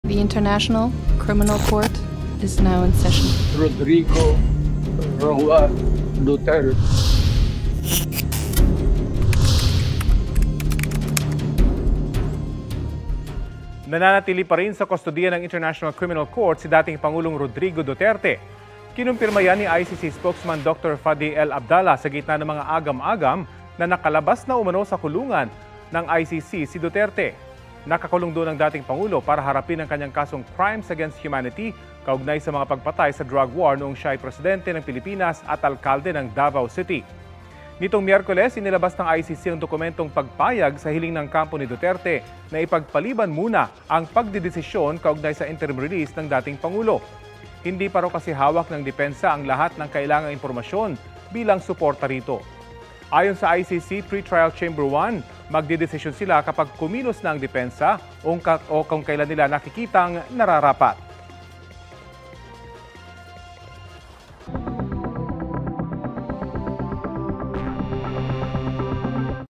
The International Criminal Court is now in session. Rodrigo Roa Duterte. Nananatili pa rin sa kustodiya ng International Criminal Court si dating Pangulong Rodrigo Duterte. Kinumpirma yan ni ICC spokesman Dr. Fadi El Abdallah sa gitna ng mga agam-agam na nakalabas na umano sa kulungan ng ICC si Duterte. Nakakulong doon ang dating Pangulo para harapin ang kanyang kasong crimes against humanity kaugnay sa mga pagpatay sa drug war noong siya ay presidente ng Pilipinas at alkalde ng Davao City. Nitong Miyerkules, inilabas ng ICC ang dokumentong pagpayag sa hiling ng kampo ni Duterte na ipagpaliban muna ang pagdidesisyon kaugnay sa interim release ng dating Pangulo. Hindi pa raw kasi hawak ng depensa ang lahat ng kailangang impormasyon bilang suporta rito. Ayon sa ICC Pre-Trial Chamber 1, magdidesisyon sila kapag kumilos na ang depensa o kung kailan nila nakikitang nararapat.